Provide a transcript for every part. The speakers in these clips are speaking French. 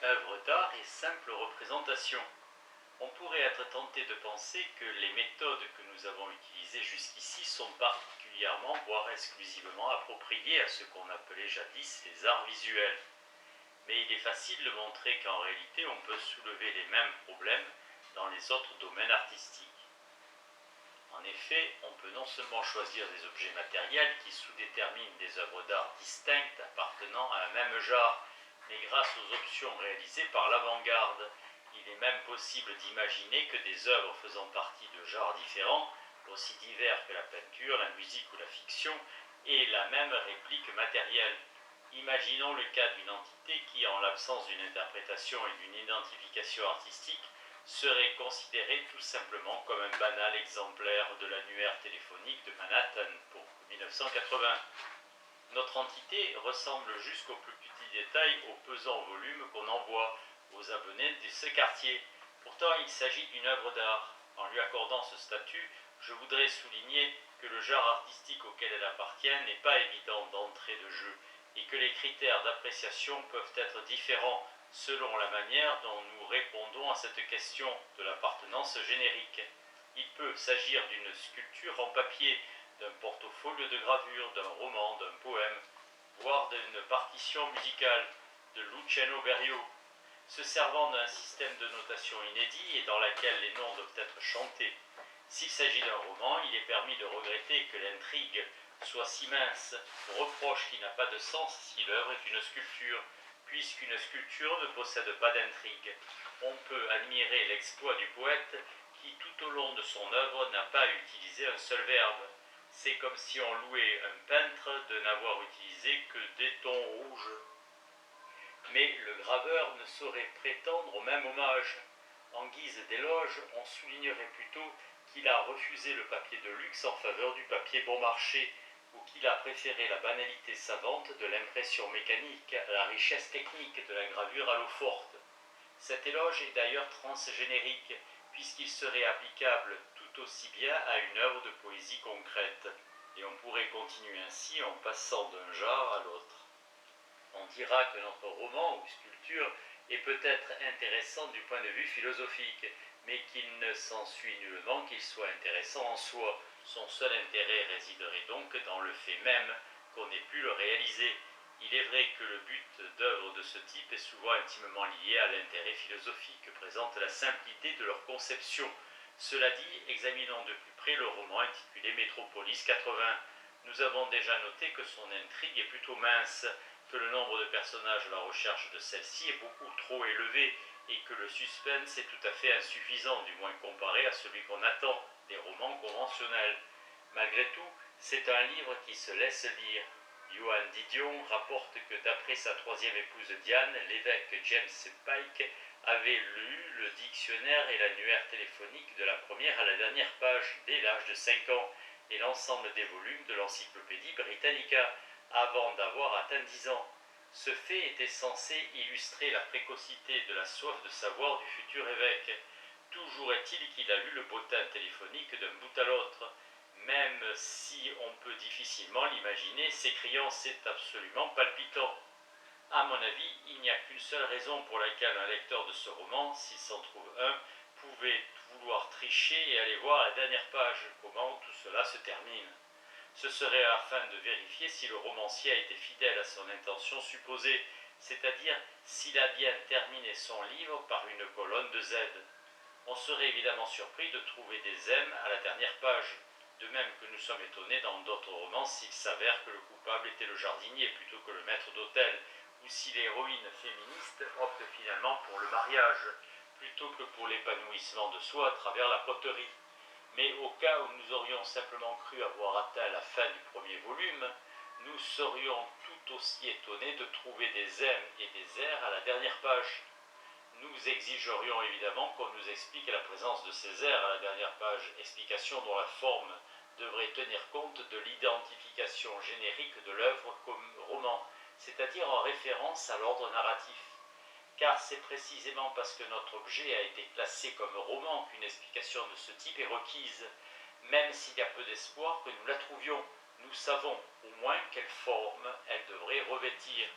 œuvre d'art et simple représentation. On pourrait être tenté de penser que les méthodes que nous avons utilisées jusqu'ici sont particulièrement, voire exclusivement appropriées à ce qu'on appelait jadis les arts visuels. Mais il est facile de montrer qu'en réalité on peut soulever les mêmes problèmes dans les autres domaines artistiques. En effet, on peut non seulement choisir des objets matériels qui sous-déterminent des œuvres d'art distinctes appartenant à un même genre, mais grâce aux options réalisées par l'avant-garde, il est même possible d'imaginer que des œuvres faisant partie de genres différents, aussi divers que la peinture, la musique ou la fiction, aient la même réplique matérielle. Imaginons le cas d'une entité qui, en l'absence d'une interprétation et d'une identification artistique, serait considérée tout simplement comme un banal exemplaire de l'annuaire téléphonique de Manhattan pour 1980. Notre entité ressemble jusqu'au plus petit détail au pesant volume qu'on envoie aux abonnés de ce quartier. Pourtant, il s'agit d'une œuvre d'art. En lui accordant ce statut, je voudrais souligner que le genre artistique auquel elle appartient n'est pas évident d'entrée de jeu et que les critères d'appréciation peuvent être différents selon la manière dont nous répondons à cette question de l'appartenance générique. Il peut s'agir d'une sculpture en papier, d'un portfolio de gravure, d'un roman, d'un poème, voire d'une partition musicale de Luciano Berio, se servant d'un système de notation inédit et dans laquelle les noms doivent être chantés. S'il s'agit d'un roman, il est permis de regretter que l'intrigue soit si mince, reproche qui n'a pas de sens si l'œuvre est une sculpture, puisqu'une sculpture ne possède pas d'intrigue. On peut admirer l'exploit du poète qui, tout au long de son œuvre, n'a pas utilisé un seul verbe. C'est comme si on louait un peintre de n'avoir utilisé que des tons rouges. Mais le graveur ne saurait prétendre au même hommage. En guise d'éloge, on soulignerait plutôt qu'il a refusé le papier de luxe en faveur du papier bon marché, ou qu'il a préféré la banalité savante de l'impression mécanique à la richesse technique de la gravure à l'eau forte. Cet éloge est d'ailleurs transgénérique, puisqu'il serait applicable tout aussi bien à une œuvre de poésie concrète, et on pourrait continuer ainsi en passant d'un genre à l'autre. On dira que notre roman ou sculpture est peut-être intéressant du point de vue philosophique, mais qu'il ne s'ensuit nullement qu'il soit intéressant en soi. Son seul intérêt résiderait donc dans le fait même qu'on ait pu le réaliser. Il est vrai que le but d'œuvres de ce type est souvent intimement lié à l'intérêt philosophique que présente la simplicité de leur conception. Cela dit, examinons de plus près le roman intitulé Métropolis 80. Nous avons déjà noté que son intrigue est plutôt mince, que le nombre de personnages à la recherche de celle-ci est beaucoup trop élevé et que le suspense est tout à fait insuffisant, du moins comparé à celui qu'on attend des romans conventionnels. Malgré tout, c'est un livre qui se laisse lire. Johan Didion rapporte que d'après sa troisième épouse Diane, l'évêque James Pike avait lu le dictionnaire et l'annuaire téléphonique de la première à la dernière page dès l'âge de 5 ans et l'ensemble des volumes de l'Encyclopédie Britannica avant d'avoir atteint 10 ans. Ce fait était censé illustrer la précocité de la soif de savoir du futur évêque. Toujours est-il qu'il a lu le bottin téléphonique d'un bout à l'autre, même si on peut difficilement l'imaginer s'écriant « c'est absolument palpitant ». À mon avis, il n'y a qu'une seule raison pour laquelle un lecteur de ce roman, s'il s'en trouve un, pouvait vouloir tricher et aller voir la dernière page, comment tout cela se termine. Ce serait afin de vérifier si le romancier a été fidèle à son intention supposée, c'est-à-dire s'il a bien terminé son livre par une colonne de Z. On serait évidemment surpris de trouver des M à la dernière page, de même que nous sommes étonnés dans d'autres romans s'il s'avère que le coupable était le jardinier plutôt que le maître d'hôtel, ou si l'héroïne féministe opte finalement pour le mariage, plutôt que pour l'épanouissement de soi à travers la poterie. Mais au cas où nous aurions simplement cru avoir atteint la fin du premier volume, nous serions tout aussi étonnés de trouver des M et des R à la dernière page. Nous exigerions évidemment qu'on nous explique la présence de ces R à la dernière page, explication dont la forme devrait tenir compte de l'identification générique de l'œuvre comme roman, c'est-à-dire en référence à l'ordre narratif. Car c'est précisément parce que notre objet a été classé comme roman qu'une explication de ce type est requise. Même s'il y a peu d'espoir que nous la trouvions, nous savons au moins quelle forme elle devrait revêtir.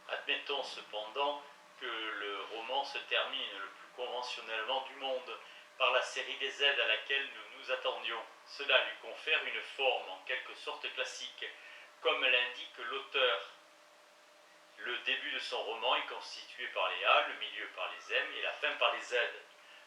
Admettons cependant que le roman se termine le plus conventionnellement du monde, par la série des aides à laquelle nous nous attendions. Cela lui confère une forme en quelque sorte classique, comme l'indique l'auteur. Le début de son roman est constitué par les A, le milieu par les M et la fin par les Z.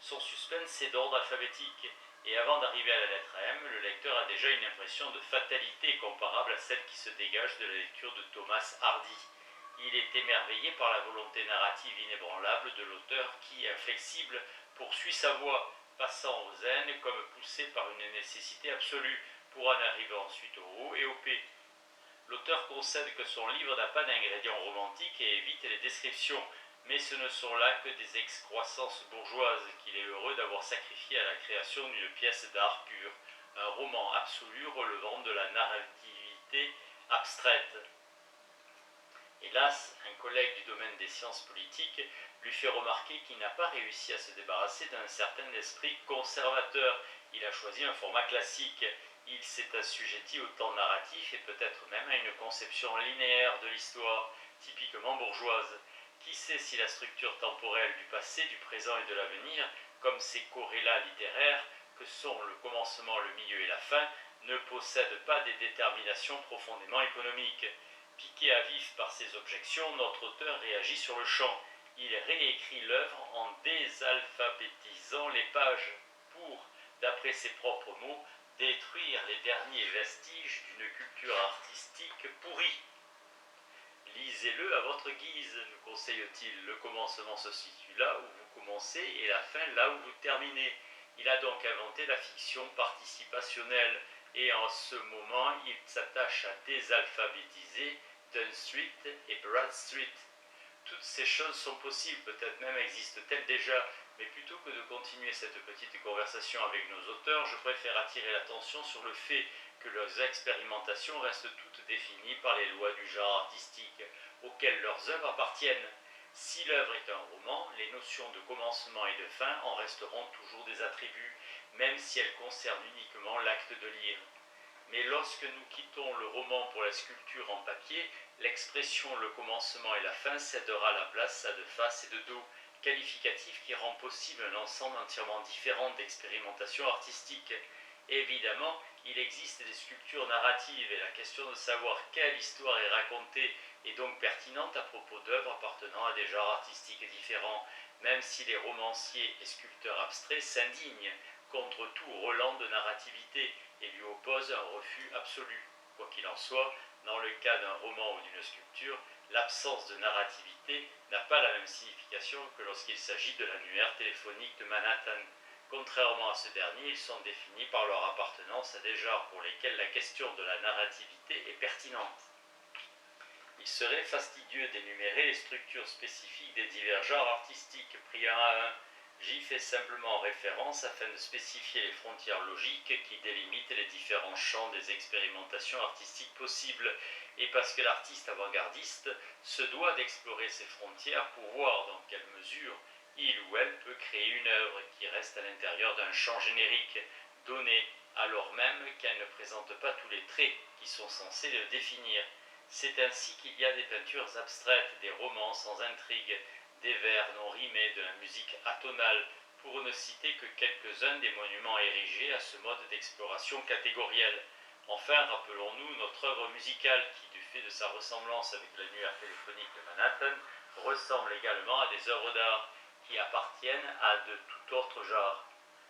Son suspense est d'ordre alphabétique, et avant d'arriver à la lettre M, le lecteur a déjà une impression de fatalité comparable à celle qui se dégage de la lecture de Thomas Hardy. Il est émerveillé par la volonté narrative inébranlable de l'auteur qui, inflexible, poursuit sa voie, passant aux N comme poussé par une nécessité absolue, pour en arriver ensuite au O et au P. L'auteur concède que son livre n'a pas d'ingrédients romantiques et évite les descriptions, mais ce ne sont là que des excroissances bourgeoises qu'il est heureux d'avoir sacrifiées à la création d'une pièce d'art pur, un roman absolu relevant de la narrativité abstraite. Hélas, un collègue du domaine des sciences politiques lui fait remarquer qu'il n'a pas réussi à se débarrasser d'un certain esprit conservateur. Il a choisi un format classique. Il s'est assujetti au temps narratif et peut-être même à une conception linéaire de l'histoire, typiquement bourgeoise. Qui sait si la structure temporelle du passé, du présent et de l'avenir, comme ces corrélats littéraires que sont le commencement, le milieu et la fin, ne possèdent pas des déterminations profondément économiques. Piqué à vif par ces objections, notre auteur réagit sur le champ. Il réécrit l'œuvre en désalphabétisant les pages pour, d'après ses propres mots, détruire les derniers vestiges d'une culture artistique pourrie. Lisez-le à votre guise, nous conseille-t-il. Le commencement se situe là où vous commencez et la fin là où vous terminez. Il a donc inventé la fiction participationnelle et en ce moment il s'attache à désalphabétiser Dunn Street et Bradstreet. Toutes ces choses sont possibles, peut-être même existent-elles déjà, mais plutôt que de continuer cette petite conversation avec nos auteurs, je préfère attirer l'attention sur le fait que leurs expérimentations restent toutes définies par les lois du genre artistique, auxquelles leurs œuvres appartiennent. Si l'œuvre est un roman, les notions de commencement et de fin en resteront toujours des attributs, même si elles concernent uniquement l'acte de lire. Mais lorsque nous quittons le roman pour la sculpture en papier, l'expression le commencement et la fin cédera la place à de face et de dos, qualificatif qui rend possible un ensemble entièrement différent d'expérimentations artistiques. Évidemment, il existe des sculptures narratives et la question de savoir quelle histoire est racontée est donc pertinente à propos d'œuvres appartenant à des genres artistiques différents, même si les romanciers et sculpteurs abstraits s'indignent contre tout relent de narrativité et lui opposent un refus absolu. Quoi qu'il en soit, dans le cas d'un roman ou d'une sculpture, l'absence de narrativité n'a pas la même signification que lorsqu'il s'agit de l'annuaire téléphonique de Manhattan. Contrairement à ce dernier, ils sont définis par leur appartenance à des genres pour lesquels la question de la narrativité est pertinente. Il serait fastidieux d'énumérer les structures spécifiques des divers genres artistiques pris un à un. J'y fais simplement référence afin de spécifier les frontières logiques qui délimitent les différents champs des expérimentations artistiques possibles, et parce que l'artiste avant-gardiste se doit d'explorer ces frontières pour voir dans quelle mesure il ou elle peut créer une œuvre qui reste à l'intérieur d'un champ générique donné, alors même qu'elle ne présente pas tous les traits qui sont censés le définir. C'est ainsi qu'il y a des peintures abstraites, des romans sans intrigue, des vers non rimés, de la musique atonale, pour ne citer que quelques-uns des monuments érigés à ce mode d'exploration catégorielle. Enfin, rappelons-nous notre œuvre musicale qui, du fait de sa ressemblance avec l'annuaire téléphonique de Manhattan, ressemble également à des œuvres d'art qui appartiennent à de tout autre genre.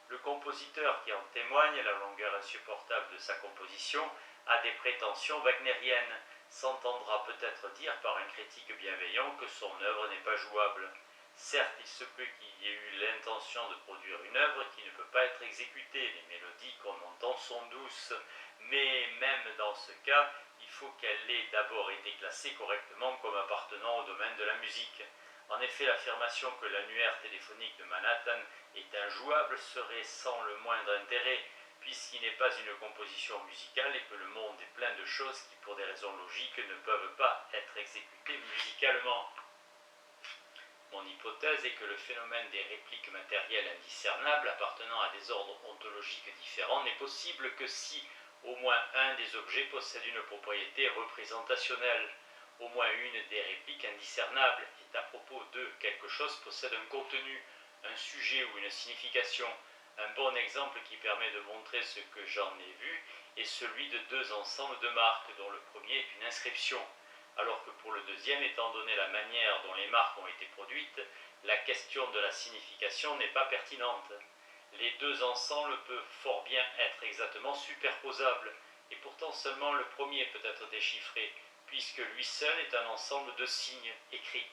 Le compositeur qui en témoigne, la longueur insupportable de sa composition, a des prétentions wagnériennes, s'entendra peut-être dire par un critique bienveillant que son œuvre n'est pas jouable. Certes, il se peut qu'il y ait eu l'intention de produire une œuvre qui ne peut pas être exécutée, les mélodies qu'on entend sont douces, mais même dans ce cas, il faut qu'elle ait d'abord été classée correctement comme appartenant au domaine de la musique. En effet, l'affirmation que l'annuaire téléphonique de Manhattan est injouable serait sans le moindre intérêt, puisqu'il n'est pas une composition musicale et que le monde est plein de choses qui, pour des raisons logiques, ne peuvent pas être exécutées musicalement. Mon hypothèse est que le phénomène des répliques matérielles indiscernables appartenant à des ordres ontologiques différents n'est possible que si au moins un des objets possède une propriété représentationnelle. Au moins une des répliques indiscernables est à propos de chose possède un contenu, un sujet ou une signification. Un bon exemple qui permet de montrer ce que j'en ai vu est celui de deux ensembles de marques, dont le premier est une inscription, alors que pour le deuxième, étant donné la manière dont les marques ont été produites, la question de la signification n'est pas pertinente. Les deux ensembles peuvent fort bien être exactement superposables, et pourtant seulement le premier peut être déchiffré, puisque lui seul est un ensemble de signes écrits.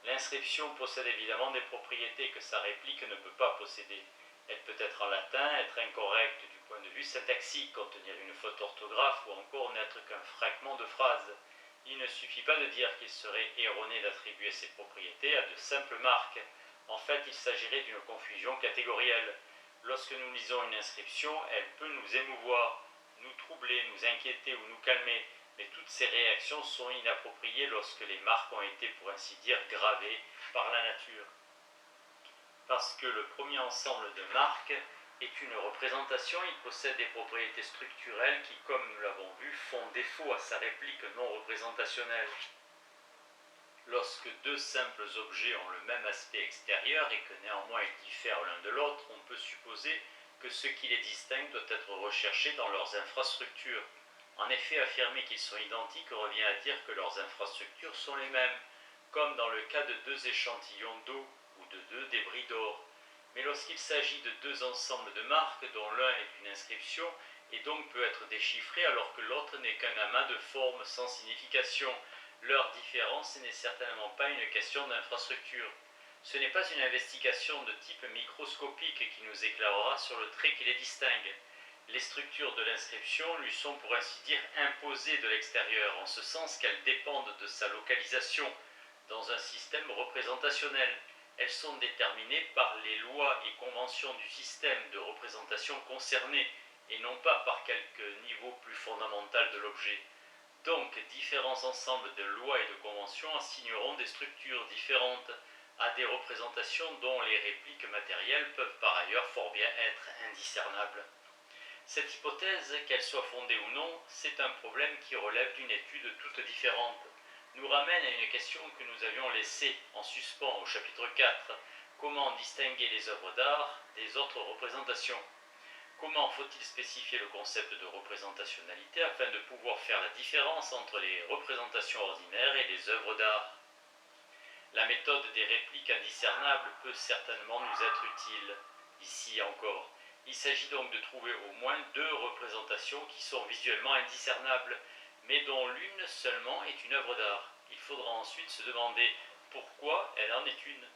L'inscription possède évidemment des propriétés que sa réplique ne peut pas posséder. Elle peut être en latin, être incorrecte du point de vue syntaxique, contenir une faute d'orthographe ou encore n'être qu'un fragment de phrase. Il ne suffit pas de dire qu'il serait erroné d'attribuer ces propriétés à de simples marques. En fait, il s'agirait d'une confusion catégorielle. Lorsque nous lisons une inscription, elle peut nous émouvoir, nous troubler, nous inquiéter ou nous calmer, mais toutes ces réactions sont inappropriées lorsque les marques ont été, pour ainsi dire, gravées par la nature. Parce que le premier ensemble de marques est une représentation, il possède des propriétés structurelles qui, comme nous l'avons vu, font défaut à sa réplique non représentationnelle. Lorsque deux simples objets ont le même aspect extérieur et que néanmoins ils diffèrent l'un de l'autre, on peut supposer que ce qui les distingue doit être recherché dans leurs infrastructures. En effet, affirmer qu'ils sont identiques revient à dire que leurs infrastructures sont les mêmes, comme dans le cas de deux échantillons d'eau ou de deux débris d'or. Mais lorsqu'il s'agit de deux ensembles de marques dont l'un est une inscription et donc peut être déchiffré alors que l'autre n'est qu'un amas de formes sans signification, leur différence n'est certainement pas une question d'infrastructure. Ce n'est pas une investigation de type microscopique qui nous éclairera sur le trait qui les distingue. Les structures de l'inscription lui sont pour ainsi dire imposées de l'extérieur, en ce sens qu'elles dépendent de sa localisation dans un système représentationnel. Elles sont déterminées par les lois et conventions du système de représentation concerné et non pas par quelque niveau plus fondamental de l'objet. Donc, différents ensembles de lois et de conventions assigneront des structures différentes à des représentations dont les répliques matérielles peuvent par ailleurs fort bien être indiscernables. Cette hypothèse, qu'elle soit fondée ou non, c'est un problème qui relève d'une étude toute différente, nous ramène à une question que nous avions laissée en suspens au chapitre 4, comment distinguer les œuvres d'art des autres représentations? Comment faut-il spécifier le concept de représentationnalité afin de pouvoir faire la différence entre les représentations ordinaires et les œuvres d'art? La méthode des répliques indiscernables peut certainement nous être utile, ici encore. Il s'agit donc de trouver au moins deux représentations qui sont visuellement indiscernables, mais dont l'une seulement est une œuvre d'art. Il faudra ensuite se demander pourquoi elle en est une.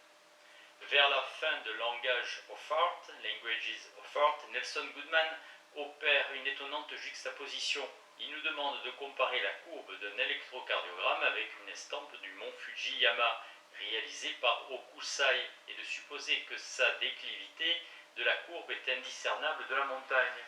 Vers la fin de Language of Art, Languages of Art, Nelson Goodman opère une étonnante juxtaposition. Il nous demande de comparer la courbe d'un électrocardiogramme avec une estampe du mont Fujiyama, réalisée par Hokusai, et de supposer que sa déclivité de la courbe est indiscernable de la montagne.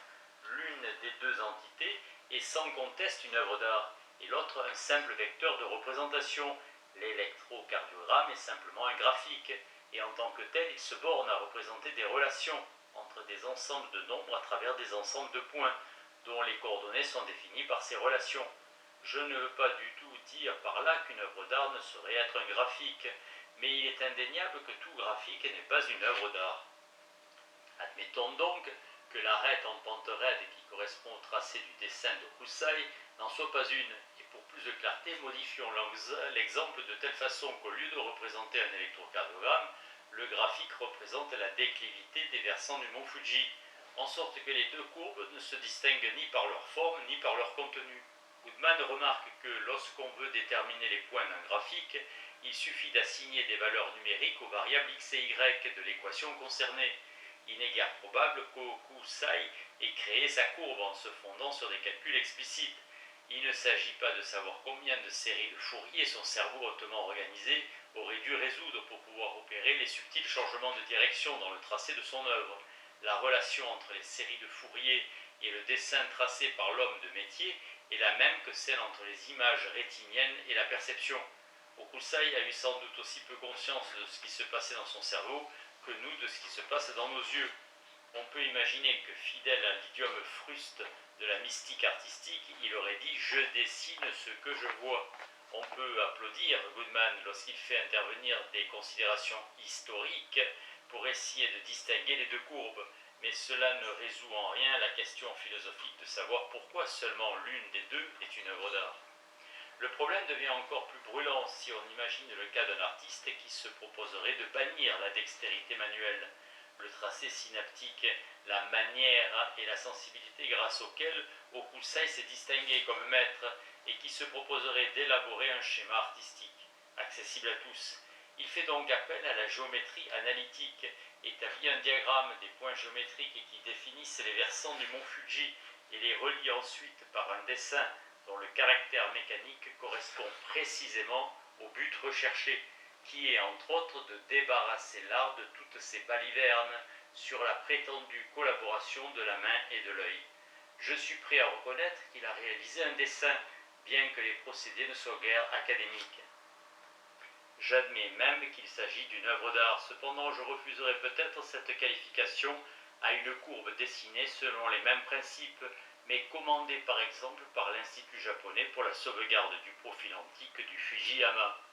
L'une des deux entités est sans conteste une œuvre d'art, et l'autre un simple vecteur de représentation. L'électrocardiogramme est simplement un graphique, et en tant que tel, il se borne à représenter des relations entre des ensembles de nombres à travers des ensembles de points, dont les coordonnées sont définies par ces relations. Je ne veux pas du tout dire par là qu'une œuvre d'art ne saurait être un graphique, mais il est indéniable que tout graphique n'est pas une œuvre d'art. Admettons donc que l'arête en pente raide qui correspond au tracé du dessin de Hokusai n'en soit pas une, et pour plus de clarté, modifions l'exemple de telle façon qu'au lieu de représenter un électrocardiogramme, le graphique représente la déclivité des versants du mont Fuji, en sorte que les deux courbes ne se distinguent ni par leur forme ni par leur contenu. Goodman remarque que lorsqu'on veut déterminer les points d'un graphique, il suffit d'assigner des valeurs numériques aux variables x et y de l'équation concernée. Il n'est guère probable qu'Hokusai ait créé sa courbe en se fondant sur des calculs explicites. Il ne s'agit pas de savoir combien de séries de Fourier son cerveau hautement organisé aurait dû résoudre pour pouvoir opérer les subtils changements de direction dans le tracé de son œuvre. La relation entre les séries de Fourier et le dessin tracé par l'homme de métier est la même que celle entre les images rétiniennes et la perception. Hokusai a eu sans doute aussi peu conscience de ce qui se passait dans son cerveau que nous de ce qui se passe dans nos yeux. On peut imaginer que, fidèle à l'idiome fruste de la mystique artistique, il aurait dit « je dessine ce que je vois ». On peut applaudir Goodman lorsqu'il fait intervenir des considérations historiques pour essayer de distinguer les deux courbes, mais cela ne résout en rien la question philosophique de savoir pourquoi seulement l'une des deux est une œuvre d'art. Le problème devient encore plus brûlant si on imagine le cas d'un artiste qui se proposerait de bannir la dextérité manuelle, le tracé synaptique, la manière et la sensibilité grâce auxquelles Hokusai s'est distingué comme maître et qui se proposerait d'élaborer un schéma artistique, accessible à tous. Il fait donc appel à la géométrie analytique, établit un diagramme des points géométriques qui définissent les versants du mont Fuji et les relie ensuite par un dessin dont le caractère mécanique correspond précisément au but recherché, qui est entre autres de débarrasser l'art de toutes ces balivernes sur la prétendue collaboration de la main et de l'œil. Je suis prêt à reconnaître qu'il a réalisé un dessin, bien que les procédés ne soient guère académiques. J'admets même qu'il s'agit d'une œuvre d'art, cependant je refuserai peut-être cette qualification à une courbe dessinée selon les mêmes principes, mais commandée par exemple par l'Institut japonais pour la sauvegarde du profil antique du Fujiyama.